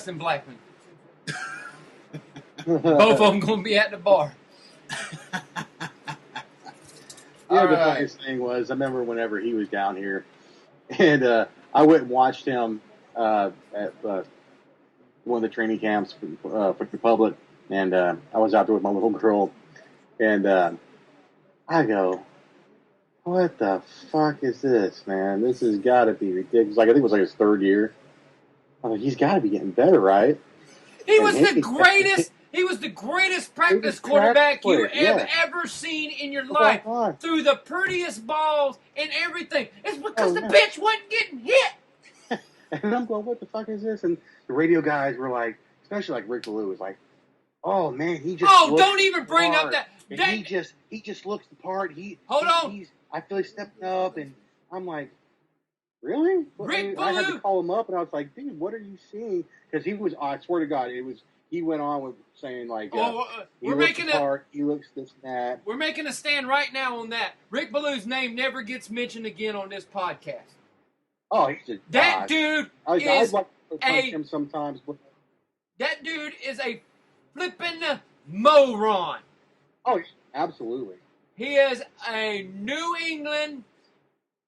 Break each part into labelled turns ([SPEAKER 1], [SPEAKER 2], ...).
[SPEAKER 1] Alex and Blackman. Both of them going to be at the bar.
[SPEAKER 2] The funniest thing was, I remember whenever he was down here, and I went and watched him at one of the training camps for the public, and I was out there with my little girl, and I go, what the fuck is this, man? This has got to be ridiculous. Like, I think it was like his third year. I'm like, he's got to be getting better, right?
[SPEAKER 1] He was the greatest. He was the greatest practice quarterback you have ever seen in your life. Threw the prettiest balls and everything. It's because the bitch wasn't getting hit.
[SPEAKER 2] And I'm going, what the fuck is this? And the radio guys were like, especially like Rick Ballou was like, oh man, he just
[SPEAKER 1] don't even bring up that.
[SPEAKER 2] He just looks the part. I feel like stepping up, and I'm like, really?
[SPEAKER 1] Rick
[SPEAKER 2] I had
[SPEAKER 1] Ballou.
[SPEAKER 2] to call him up, and I was like, dude, what are you seeing? Because he was, I swear to God, he went on with saying like, he looks this and that.
[SPEAKER 1] We're making a stand right now on that. Rick Ballou's name never gets mentioned again on this podcast.
[SPEAKER 2] Oh, he's just
[SPEAKER 1] that dude
[SPEAKER 2] I'd like to punch him sometimes. But
[SPEAKER 1] that dude is a flippin' moron.
[SPEAKER 2] Oh, absolutely.
[SPEAKER 1] He is a New England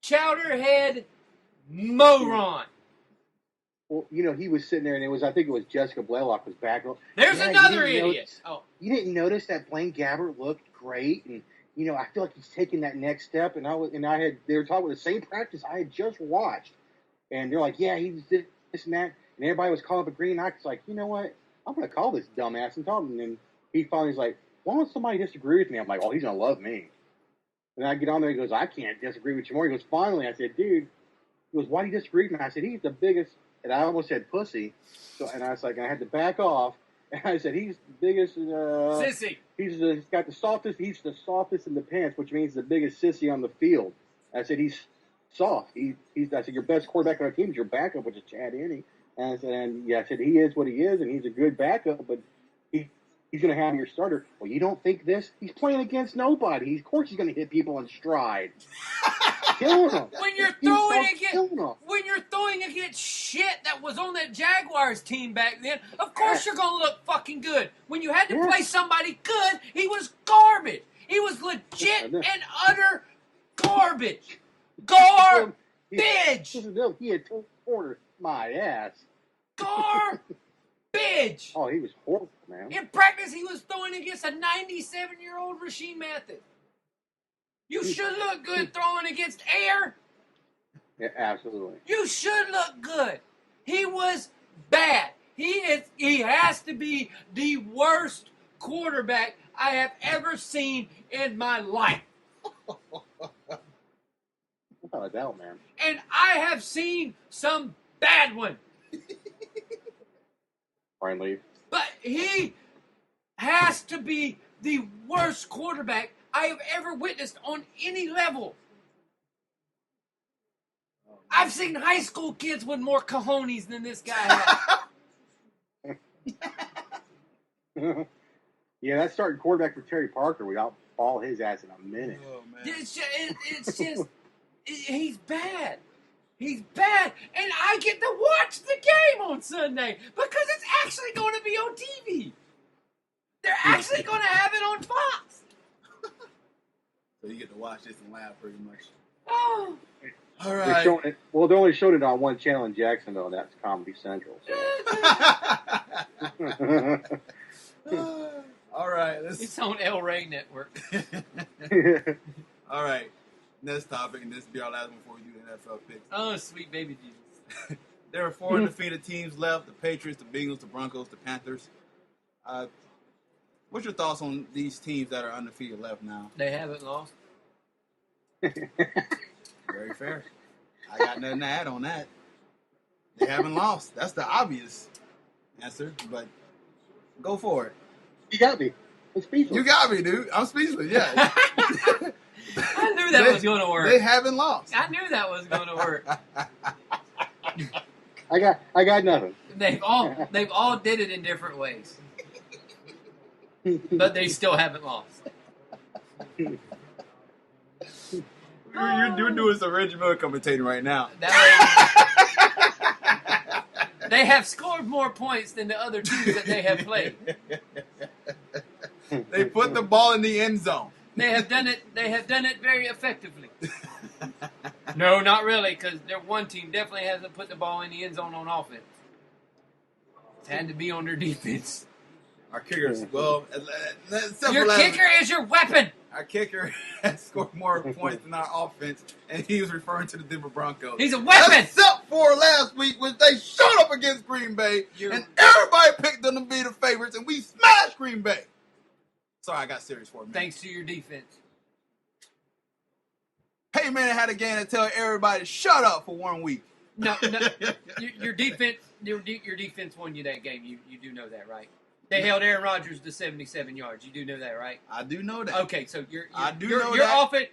[SPEAKER 1] chowderhead moron.
[SPEAKER 2] Well, he was sitting there, and I think it was Jessica Blaylock was back.
[SPEAKER 1] There's another idiot.
[SPEAKER 2] You didn't notice that Blaine Gabbert looked great, and I feel like he's taking that next step. And they were talking about the same practice I had just watched, and they're like, yeah, he's this and that, and everybody was calling up a green. I was like, you know what? I'm gonna call this dumbass and tell him. And he finally's like, why don't somebody disagree with me? I'm like, oh, he's gonna love me. And I get on there, he goes, I can't disagree with you more. He goes, finally. I said, dude. He goes, why do you disagree with me? I said, he's the biggest. And I almost said pussy. So, and I was like, I had to back off. And I said, he's the biggest.
[SPEAKER 1] Sissy.
[SPEAKER 2] He's got the softest. He's the softest in the pants, which means the biggest sissy on the field. I said, he's soft. I said, your best quarterback on our team is your backup, which is Chad Henne. And I said, he is what he is, and he's a good backup, but he's going to have your starter. Well, you don't think this? He's playing against nobody. Of course he's going to hit people in stride. Killing them.
[SPEAKER 1] When you're throwing against shit that was on that Jaguars team back then, of course you're going to look fucking good. When you had to play somebody good, he was garbage. He was legit and utter garbage. Garbage.
[SPEAKER 2] He had two quarters. My ass.
[SPEAKER 1] Garbage.
[SPEAKER 2] Oh, he was horrible, man.
[SPEAKER 1] In practice, he was throwing against a 97-year-old Rasheem Mathis. You should look good throwing against air.
[SPEAKER 2] Yeah, absolutely.
[SPEAKER 1] You should look good. He was bad. He has to be the worst quarterback I have ever seen in my life.
[SPEAKER 2] Without a doubt, man.
[SPEAKER 1] And I have seen some bad ones.
[SPEAKER 2] Brian Lee.
[SPEAKER 1] But he has to be the worst quarterback I have ever witnessed on any level. I've seen high school kids with more cojones than this guy has.
[SPEAKER 2] Yeah, that starting quarterback for Terry Parker, we outball his ass in a minute.
[SPEAKER 1] Oh, man. It's just he's bad. He's bad. And I get to watch the game on Sunday because it's actually going to be on TV. They're actually going to have it on Fox.
[SPEAKER 3] So you get to watch this and laugh pretty much.
[SPEAKER 1] Oh.
[SPEAKER 3] All right.
[SPEAKER 2] They only showed it on one channel in Jacksonville, and that's Comedy Central.
[SPEAKER 3] So. All right.
[SPEAKER 1] It's on El Rey Network.
[SPEAKER 3] All right. Next topic, and this will be our last one before we do the NFL picks.
[SPEAKER 1] Oh, sweet baby Jesus.
[SPEAKER 3] There are 4 undefeated teams left: the Patriots, the Bengals, the Broncos, the Panthers. What's your thoughts on these teams that are undefeated left now?
[SPEAKER 1] They haven't lost.
[SPEAKER 3] Very fair. I got nothing to add on that. They haven't lost. That's the obvious answer, but go for it.
[SPEAKER 2] You got me. I'm speechless.
[SPEAKER 3] You got me, dude. I'm speechless, yeah.
[SPEAKER 1] I knew that was going to work.
[SPEAKER 3] They haven't lost.
[SPEAKER 1] I knew that was going to work.
[SPEAKER 2] I got nothing.
[SPEAKER 1] They've all did it in different ways. But they still haven't lost.
[SPEAKER 3] You're doing some Reggie Miller commentating right now.
[SPEAKER 1] That They have scored more points than the other teams that they have played.
[SPEAKER 3] They put the ball in the end zone.
[SPEAKER 1] They have done it very effectively. No, not really, because their one team definitely hasn't put the ball in the end zone on offense. It's had to be on their defense.
[SPEAKER 3] Our kickers, well,
[SPEAKER 1] your kicker is your weapon.
[SPEAKER 3] Our kicker has scored more points than our offense, and he was referring to the Denver Broncos.
[SPEAKER 1] He's a weapon.
[SPEAKER 3] Except for last week, when they showed up against Green Bay, and everybody picked them to be the favorites, and we smashed Green Bay. Sorry, I got serious for a minute.
[SPEAKER 1] Thanks to your defense.
[SPEAKER 3] Peyton Manning had a game to tell everybody to shut up for 1 week.
[SPEAKER 1] No, your defense won you that game. You do know that, right? They held Aaron Rodgers to 77 yards. You do know that, right?
[SPEAKER 3] I do know that.
[SPEAKER 1] Okay, so your offense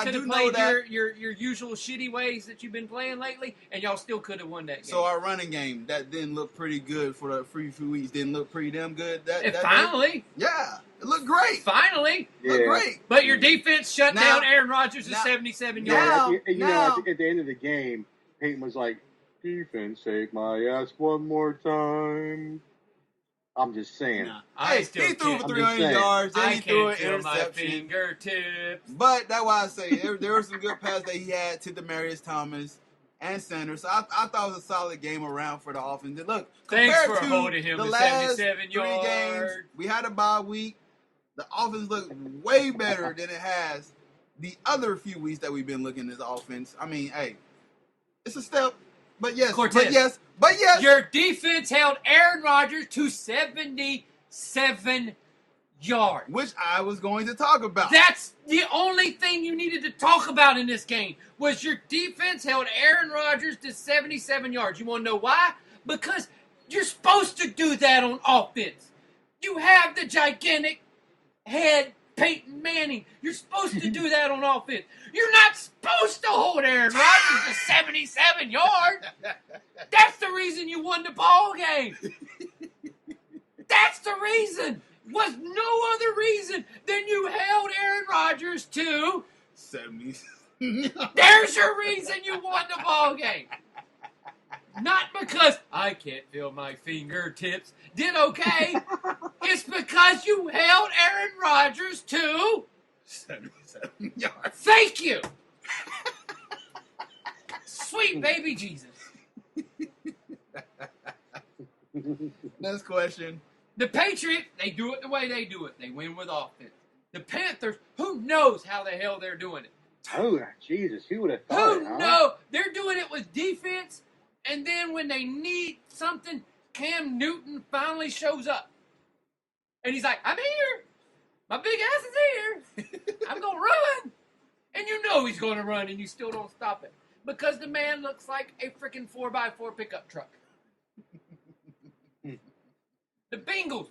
[SPEAKER 1] could have played your usual shitty ways that you've been playing lately, and y'all still could have won that game.
[SPEAKER 3] So our running game that didn't look pretty good for the few weeks didn't look pretty damn good.
[SPEAKER 1] Finally,
[SPEAKER 3] yeah, it looked great.
[SPEAKER 1] Finally,
[SPEAKER 3] looked great.
[SPEAKER 1] But your defense shut down Aaron Rodgers to 77 yards.
[SPEAKER 2] At the end of the game, Peyton was like, "Defense, save my ass one more time." I'm just saying.
[SPEAKER 3] He threw for 300 yards. Then he threw an interception.
[SPEAKER 1] My fingertips.
[SPEAKER 3] But that's why I say there were some good passes that he had to Demaryius Thomas and Sanders. So I thought it was a solid game around for the offense. Look,
[SPEAKER 1] thanks
[SPEAKER 3] compared
[SPEAKER 1] for
[SPEAKER 3] to
[SPEAKER 1] holding him
[SPEAKER 3] the
[SPEAKER 1] to
[SPEAKER 3] last
[SPEAKER 1] 77
[SPEAKER 3] 3
[SPEAKER 1] yards.
[SPEAKER 3] games, we had a bye week. The offense looked way better than it has the other few weeks that we've been looking at this offense. I mean, hey, it's a step. But yes,
[SPEAKER 1] Cortez,
[SPEAKER 3] but yes.
[SPEAKER 1] Your defense held Aaron Rodgers to 77 yards.
[SPEAKER 3] Which I was going to talk about.
[SPEAKER 1] That's the only thing you needed to talk about in this game, was your defense held Aaron Rodgers to 77 yards. You want to know why? Because you're supposed to do that on offense. You have the gigantic head Peyton Manning. You're supposed to do that on offense. You're not supposed to hold Aaron Rodgers to 77 yards. That's the reason you won the ball game. That's the reason. Was no other reason than you held Aaron Rodgers to
[SPEAKER 3] 70.
[SPEAKER 1] There's your reason you won the ball game. Not because I can't feel my fingertips. Did okay. It's because you held Aaron Rodgers to
[SPEAKER 3] 77 yards.
[SPEAKER 1] Thank you. Sweet baby Jesus.
[SPEAKER 3] Next question.
[SPEAKER 1] The Patriots, they do it the way they do it. They win with offense. The Panthers, who knows how the hell they're doing it?
[SPEAKER 2] Oh, Jesus. Who would have thought
[SPEAKER 1] Who knows? They're doing it with defense, and then when they need something, Cam Newton finally shows up. And he's like, I'm here. My big ass is here. I'm going to run. And you know he's going to run, and you still don't stop it. Because the man looks like a freaking 4x4 pickup truck. The Bengals,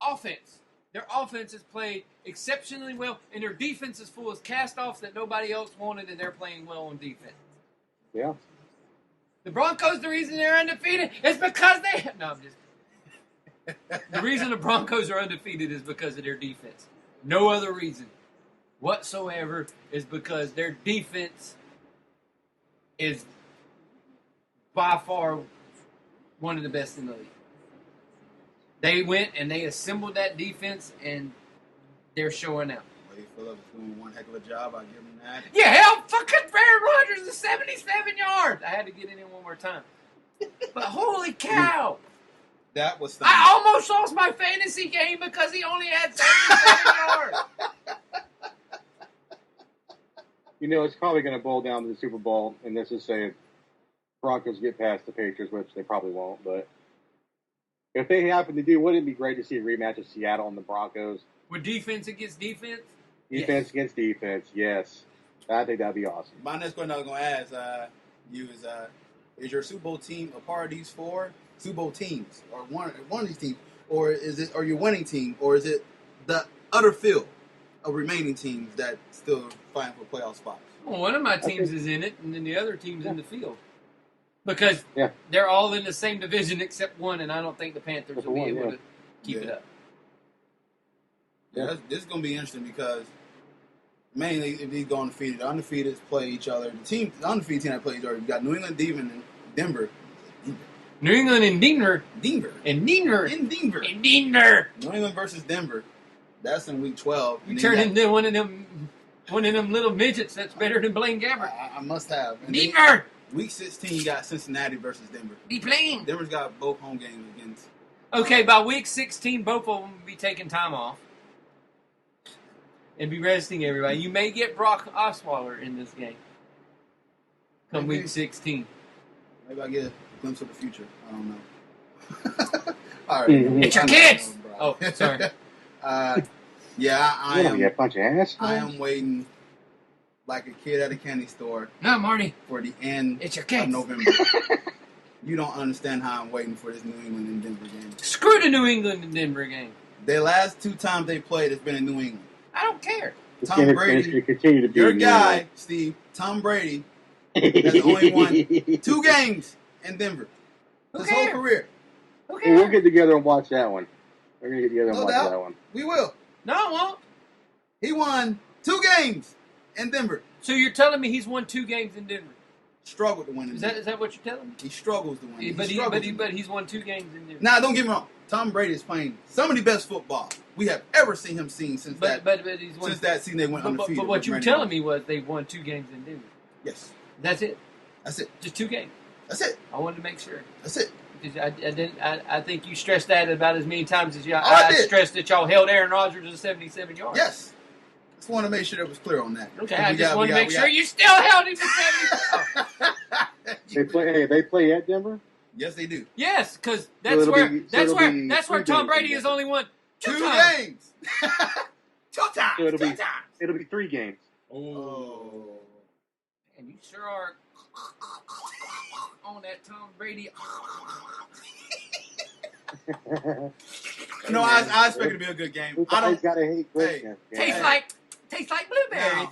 [SPEAKER 1] offense. Their offense is played exceptionally well, and their defense is full of cast-offs that nobody else wanted, and they're playing well on defense.
[SPEAKER 2] Yeah.
[SPEAKER 1] The Broncos, the reason they're undefeated is because they... No, I'm just... The reason the Broncos are undefeated is because of their defense. No other reason whatsoever is because their defense is by far one of the best in the league. They went and they assembled that defense, and they're showing out.
[SPEAKER 3] Wade Phillips doing one heck of a job. I'll give him that.
[SPEAKER 1] Yeah, hell, fucking Aaron Rodgers is 77 yards. I had to get it in one more time. But holy cow.
[SPEAKER 3] That was
[SPEAKER 1] stunning. I almost lost my fantasy game because he only had 77 yards.
[SPEAKER 2] You know, it's probably going to boil down to the Super Bowl, and this is saying Broncos get past the Patriots, which they probably won't, but if they happen to do, wouldn't it be great to see a rematch of Seattle and the Broncos?
[SPEAKER 1] With defense against defense?
[SPEAKER 2] Defense against defense, yes. I think that'd be awesome.
[SPEAKER 3] My next question I was going to ask you is your Super Bowl team a part of these 4 Super Bowl teams, or one of these teams, or is it, or your winning team, or is it the other field of remaining teams that still fighting for playoff spots?
[SPEAKER 1] Well, one of my teams is in it, and then the other team's in the field. Because they're all in the same division except one, and I don't think the Panthers will be able to keep it up.
[SPEAKER 3] Yeah, this is going to be interesting because mainly if these go undefeated, the undefeated play each other. The undefeated team that play each other, you got New England, Denver,
[SPEAKER 1] New England and Denver.
[SPEAKER 3] Denver.
[SPEAKER 1] And Denver.
[SPEAKER 3] In Denver.
[SPEAKER 1] And Denver.
[SPEAKER 3] New England versus Denver. That's in week 12.
[SPEAKER 1] You turn into one of them little midgets that's better than Blaine Gabbert.
[SPEAKER 3] I must have. And
[SPEAKER 1] Denver.
[SPEAKER 3] Week 16, you got Cincinnati versus Denver.
[SPEAKER 1] Be playing.
[SPEAKER 3] Denver's got both home games against.
[SPEAKER 1] Okay, by week 16, both of them will be taking time off and be resting everybody. You may get Brock Osweiler in this game come week 16.
[SPEAKER 3] Maybe I get a glimpse of the future. I don't know. All right.
[SPEAKER 1] It's your kids! Oh, sorry.
[SPEAKER 3] Yeah, I am.
[SPEAKER 2] A bunch of assholes.
[SPEAKER 3] I am waiting like a kid at a candy store.
[SPEAKER 1] No, Marty.
[SPEAKER 3] For the end
[SPEAKER 1] It's your
[SPEAKER 3] of
[SPEAKER 1] kids.
[SPEAKER 3] November. You don't understand how I'm waiting for this New England and Denver game.
[SPEAKER 1] Screw the New England and Denver game.
[SPEAKER 3] The last 2 times they played, it's been in New England.
[SPEAKER 1] I don't care.
[SPEAKER 3] Tom Brady,
[SPEAKER 2] continue to be
[SPEAKER 3] your guy, Steve, Tom Brady, has only won 2 games in Denver. His whole career.
[SPEAKER 1] Okay.
[SPEAKER 2] Hey, we'll get together and watch that one. We're going to get together and
[SPEAKER 3] No
[SPEAKER 2] watch
[SPEAKER 3] doubt.
[SPEAKER 2] that one.
[SPEAKER 3] We will.
[SPEAKER 1] No, I won't.
[SPEAKER 3] He won 2 games in Denver.
[SPEAKER 1] So you're telling me he's won 2 games in Denver?
[SPEAKER 3] Struggled to win in Denver.
[SPEAKER 1] Is that what you're telling me?
[SPEAKER 3] He struggles to win.
[SPEAKER 1] But he's won 2 games in Denver.
[SPEAKER 3] Now, don't get me wrong. Tom Brady is playing some of the best football we have ever seen him since
[SPEAKER 1] But he's won,
[SPEAKER 3] since that season they went undefeated.
[SPEAKER 1] But what you were telling me was they've won 2 games in Denver.
[SPEAKER 3] Yes.
[SPEAKER 1] That's it.
[SPEAKER 3] That's it.
[SPEAKER 1] Just 2 games.
[SPEAKER 3] That's it.
[SPEAKER 1] I wanted to make sure.
[SPEAKER 3] That's it.
[SPEAKER 1] Because I think you stressed that about as many times as y'all.
[SPEAKER 3] I
[SPEAKER 1] I
[SPEAKER 3] did.
[SPEAKER 1] stressed that y'all held Aaron Rodgers to 77 yards.
[SPEAKER 3] Yes. Just want to make sure that was clear on that.
[SPEAKER 1] Okay, I just want to make sure you still held him to 70.
[SPEAKER 2] They play at Denver?
[SPEAKER 3] Yes, they do.
[SPEAKER 1] Yes, because that's where Tom Brady has only won 2 times.
[SPEAKER 3] Games. 2 times.
[SPEAKER 2] So
[SPEAKER 3] Two times.
[SPEAKER 2] It'll be 3 games.
[SPEAKER 3] Oh.
[SPEAKER 1] And you sure are on that Tom Brady.
[SPEAKER 3] No, I expect it to be a good game. I don't.
[SPEAKER 2] Gotta hate
[SPEAKER 3] Hey,
[SPEAKER 1] Tastes like blueberries.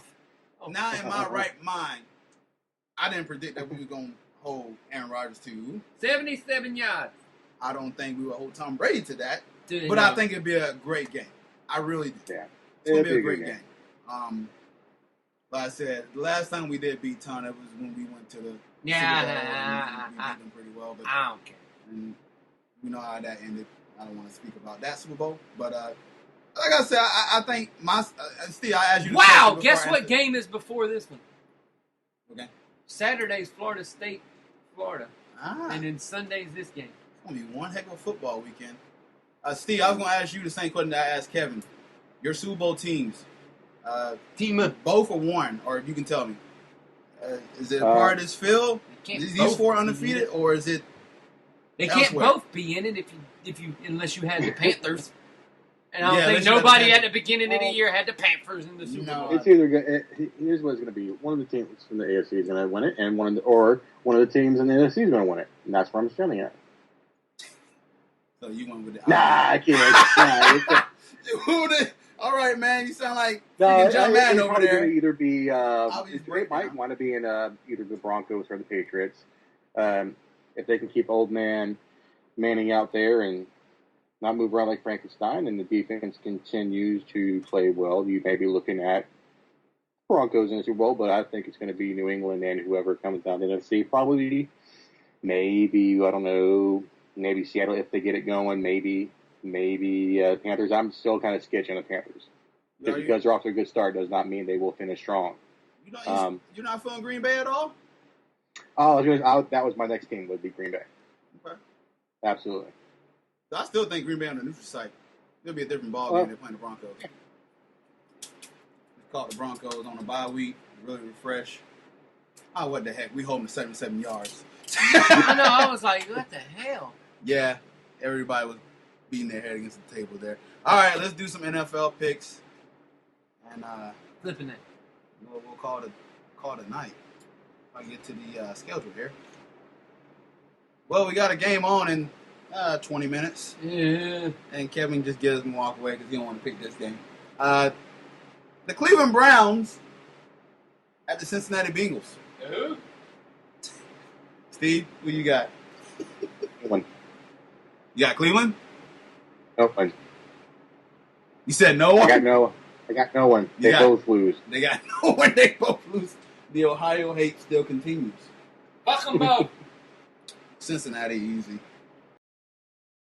[SPEAKER 3] Now, in my right mind, I didn't predict that we were going to hold Aaron Rodgers to
[SPEAKER 1] 77 yards.
[SPEAKER 3] I don't think we would hold Tom Brady to that.
[SPEAKER 1] Didn't
[SPEAKER 3] But
[SPEAKER 1] know.
[SPEAKER 3] I think it'd be a great game. I really do.
[SPEAKER 2] Yeah.
[SPEAKER 3] It's going to be a great game. Like I said, the last time we did beat Tom, that was when we went to the Super Bowl. We beat them pretty well. But,
[SPEAKER 1] I don't care.
[SPEAKER 3] and you know how that ended. I don't want to speak about that Super Bowl. But like I said, I think Steve, I asked you to
[SPEAKER 1] Wow, guess what game is before this one?
[SPEAKER 3] Okay.
[SPEAKER 1] Saturday's Florida State, Florida.
[SPEAKER 3] Ah.
[SPEAKER 1] And then Sunday's this game.
[SPEAKER 3] It's going to be one heck of a football weekend. Steve, I was going to ask you the same question that I asked Kevin. Your Super Bowl teams, both or one, or if you can tell me. Is it a part of this field? Is these 4 undefeated, or is it
[SPEAKER 1] They
[SPEAKER 3] elsewhere?
[SPEAKER 1] can't both be in it if you unless you had the Panthers. And I don't
[SPEAKER 3] Yeah,
[SPEAKER 1] think
[SPEAKER 3] unless you had the
[SPEAKER 1] nobody at
[SPEAKER 3] Panthers.
[SPEAKER 1] the beginning of the year had the Panthers in the Super
[SPEAKER 3] No.
[SPEAKER 1] Bowl.
[SPEAKER 2] It's either here's what it's going to be. One of the teams from the AFC is going to win it, and one of the teams in the NFC is going to win it, and that's where I'm standing at.
[SPEAKER 3] So you went with it?
[SPEAKER 2] Nah, I can't.
[SPEAKER 3] You went with it? All right, man. You sound like
[SPEAKER 2] No,
[SPEAKER 3] John Madden
[SPEAKER 2] it's
[SPEAKER 3] over
[SPEAKER 2] probably
[SPEAKER 3] there.
[SPEAKER 2] going to either be
[SPEAKER 3] Obviously,
[SPEAKER 2] it might want to be in either the Broncos or the Patriots. If they can keep old man Manning out there and not move around like Frankenstein, and the defense continues to play well, you may be looking at Broncos in the Super Bowl, but I think it's going to be New England and whoever comes down the NFC. Probably, maybe, I don't know, maybe Seattle if they get it going, maybe Panthers. I'm still kind of sketchy on the Panthers. Just because they're off to a good start does not mean they will finish strong.
[SPEAKER 3] You're not feeling Green Bay at all?
[SPEAKER 2] That was my next team would be Green Bay.
[SPEAKER 3] Okay.
[SPEAKER 2] Absolutely.
[SPEAKER 3] So I still think Green Bay on the neutral site. It'll be a different ball game than playing the Broncos. Caught the Broncos on a bye week, really refresh. Oh, what the heck? We holding to 77 yards.
[SPEAKER 1] I know. I was like, what the hell?
[SPEAKER 3] Yeah, everybody was beating their head against the table there. All right, let's do some NFL picks, and
[SPEAKER 1] Flipping it.
[SPEAKER 3] we'll call it a night. If I get to the schedule here. Well, we got a game on in 20 minutes.
[SPEAKER 1] Yeah.
[SPEAKER 3] And Kevin just gets him walk away because he don't want to pick this game. The Cleveland Browns at the Cincinnati Bengals.
[SPEAKER 1] Who?
[SPEAKER 3] Steve, who you got?
[SPEAKER 2] One.
[SPEAKER 3] You got Cleveland?
[SPEAKER 2] No one.
[SPEAKER 3] You said no one?
[SPEAKER 2] I got no one. They both lose.
[SPEAKER 3] They got no one. They both lose. The Ohio hate still continues.
[SPEAKER 1] Fuck them both.
[SPEAKER 3] Cincinnati easy.